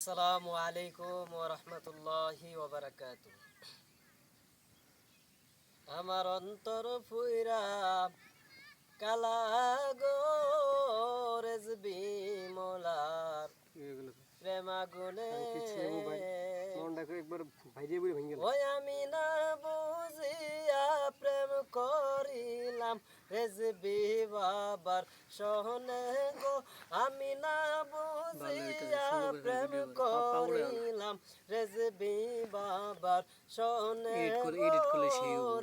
আসসালামু আলাইকুম ওয়া রাহমাতুল্লাহি ওয়া বারাকাতুহু। আমার অন্তর ফুইরা কালা গো রেজবি মোলার প্রেম আগুনে ওই আমি না বুঝিয়া প্রেম করিলাম রেজবি বাবার সহনে গো আমি না বুঝিয়া প্রেম করিলাম রেজবি বাবার সহনে গো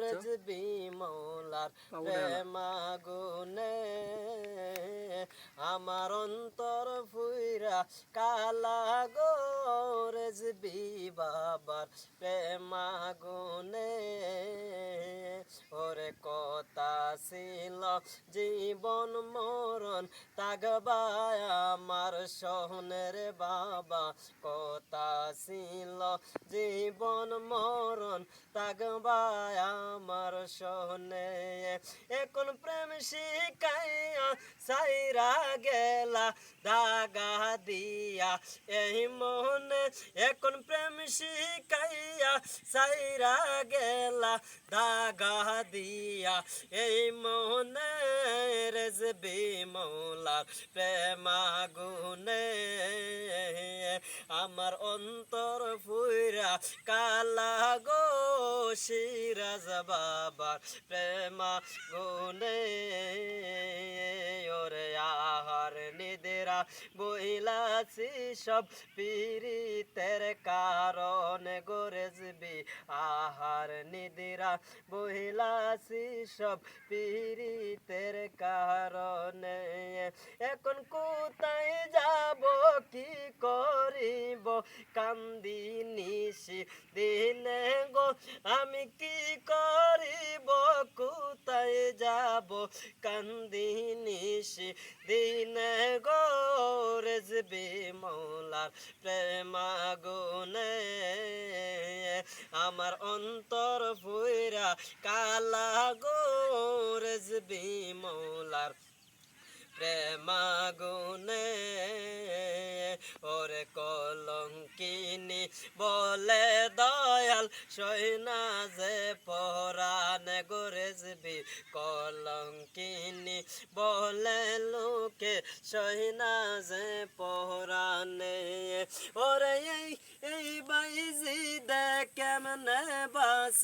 রেজবি মৌলার প্রেম আগুনে আমার অন্তর ফুইরা কালা গো রেজবি বাবার প্রেম আগুনে ওরে কথা ছিল জীবন মরণ তাগবায় আমার সহনের বাবা কথা ছিল জীবন মরণ তাগবায় আমার সহনে এখন প্রেম শিখাইয়া সাইরা গেলা দাগা দিয়া এই মনে এখন প্রেম শিখাইয়া সাইরা গেলা দাগা দিয়া এই মনে রেজবি মৌলার প্রেম আগুনে আমার অন্তর ফুইরা কালা গো সিরাজ বাবার প্রেম আগুনে ওরে আহার নিদেরা বইলাছি সব পীড়িতের কারণে গো রেজবি আহার নিদেরা বইলাছি সব পীড়িতের কারণে এখন কোথায় যাব কি করিব কান্দি নিশি দিনে গো আমি কি করিব কোথায় যাব কান্দি নিশি দিনে গো রেজবি মৌলার প্রেম আগুনে আমার অন্তর ফুইরা কালা গো রেজবি মৌলার প্রেম আগুনে ওরে কলঙ্কিনী বলে দয়াল সইনা যে পরানে গো রেজবি কলঙ্কিনী বলে লোকে সইনা যে পরানে ওরে এই বাইজি দে কেমনে বাস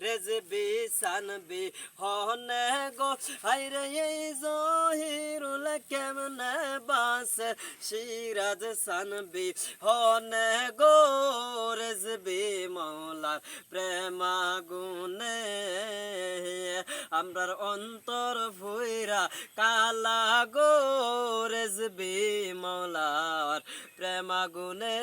রেজবি সানবি হনে গো আইরে এই জহিরুল কেমনে বাস সিরাজ সানবি হনে গো রেজবি মৌলার প্রেম আগুনে আমরার অন্তর ফুইরা কালা গো রেজবি মৌলার প্রেম আগুনে।